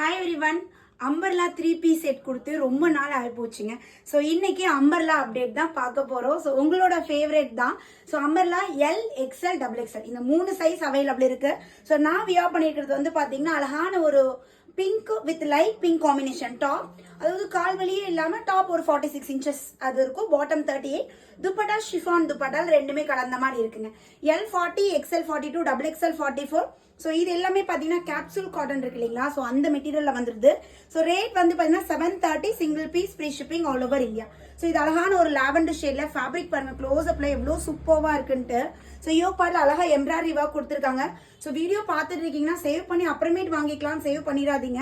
Hi everyone. Umbrella 3 piece set கொடுத்து ரொம்ப நாள் ஆகி போச்சுங்க. ஸோ இன்னைக்கு அம்பர்லா அப்டேட் தான் பார்க்க போகிறோம். ஸோ உங்களோட ஃபேவரேட் தான். So umbrella L XL XXL இந்த 3 சைஸ் அவைலபிள் இருக்கு. ஸோ நான் வியர் பண்ணியிருக்கிறது வந்து பார்த்தீங்கன்னா அழகான ஒரு pink with light pink combination top. அதாவது கால் வலியே இல்லாமல் டாப் ஒரு 46 inches அது இருக்கும். பாட்டம் 38. துப்பட்டா ஷிஃபான் துப்பட்டால் ரெண்டுமே கலந்த மாதிரி இருக்குங்க. L40 XL42 XXL 44. ஸோ இது எல்லாமே பார்த்தீங்கன்னா கேப்சூல் காட்டன் இருக்கு இல்லைங்களா? ஸோ அந்த மெட்டீரியலில் வந்துருது. ஸோ ரேட் வந்து பார்த்தீங்கன்னா 730 single piece free shipping all over India. So இது அழகான ஒரு லாவெண்டர் ஷேட்ல ஃபேப்ரிக் பாருங்க க்ளோஸ் அப்ல எவ்வளோ சூப்பராக இருக்குன்ட்டு. ஸோ யோபார்ல அழகா எம்ப்ராய்டரி ஒர்க் கொடுத்துருக்காங்க. ஸோ வீடியோ பார்த்துட்டு இருக்கீங்கன்னா சேவ் பண்ணி அப்புறமேட்டு வாங்கிக்கலாம், சேவ் பண்ணிடாதீங்க.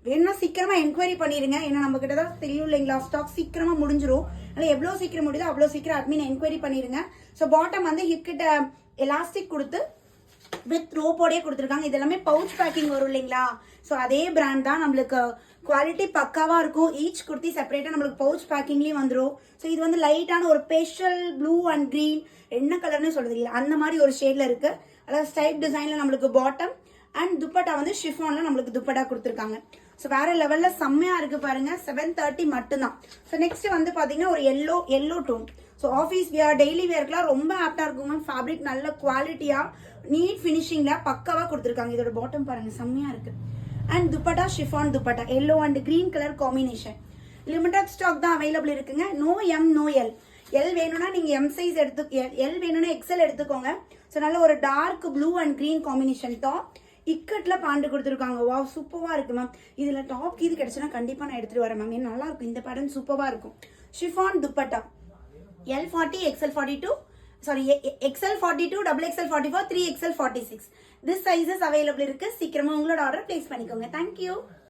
வேணும்னா சீக்கிரமா என்கொயரி பண்ணிருங்க. ஏன்னா நம்ம கிட்ட தான் தெரியும் இல்லைங்களா, ஸ்டாக் சீக்கிரமா முடிஞ்சிரும். அதனால எவ்வளோ சீக்கிரம் முடியுதோ அவ்வளோ சீக்கிரம் அட்மின் என்கொயரி பண்ணிருங்க. ஸோ பாட்டம் வந்து ஹிப் கிட்ட எலாஸ்டிக் கொடுத்து வித் ரோப்போடே கொடுத்துருக்காங்க. இது எல்லாமே பவுச் பேக்கிங் வரும் இல்லைங்களா? ஸோ அதே பிராண்ட் தான். நம்மளுக்கு குவாலிட்டி பக்காவா இருக்கும். ஈச் குர்த்தி செப்பரேட்டா நம்மளுக்கு பவுச் பேக்கிங்லயும் வந்துடும். ஸோ இது வந்து லைட்டான ஒரு பேஸ்டல் ப்ளூ அண்ட் கிரீன், என்ன கலர்னு சொல்றது இல்லை, அந்த மாதிரி ஒரு ஷேட்ல இருக்கு. அதாவது ஸ்டைப் டிசைன்ல நம்மளுக்கு பாட்டம் அண்ட் துப்பட்டா வந்து ஷிஃபான்ல நம்மளுக்கு துப்பட்டா கொடுத்துருக்காங்க. ஸோ வேற லெவல்ல செம்மையா இருக்கு பாருங்க. 730 மட்டும்தான். ஸோ நெக்ஸ்ட் வந்து பாத்தீங்கன்னா ஒரு yellow tone. So office wear daily வியர்க்குலாம் ரொம்ப ஆப்டா இருக்குங்க. ஃபேப்ரிக் நல்ல குவாலிட்டியா நீட் ஃபினிஷிங்ல பக்காவா கொடுத்துருக்காங்க. இதோட பாட்டம் பாருங்க செம்மையா இருக்கு. And dupatta chiffon dupatta yellow and green colour combination. Limited stock தான் அவைலபிள் இருக்குங்க. No M no L. L வேணும்னா நீங்க எம் சைஸ் எல் வேணும்னா எக்ஸ்எல் எடுத்துக்கோங்க. ஸோ நல்ல ஒரு dark blue and green combination top. இக்கட்ல பாண்டு கொடுத்துருக்காங்க. வா சூப்பரா இருக்கு மேம். இதுல டாப் இது கிடைச்சுன்னா கண்டிப்பா நான் எடுத்துட்டு வரேன் மேம். நல்லா இருக்கும். இந்த பேட்டர்ன் சூப்பரா இருக்கும். Chiffon dupatta L40 XL42 sorry XL42 XXL 44 3XL 46 this sizes available இருக்கு. சீக்கிரமா உங்களோட ஆர்டர் பிளேஸ் பண்ணிக்கோங்க. தேங்க்யூ.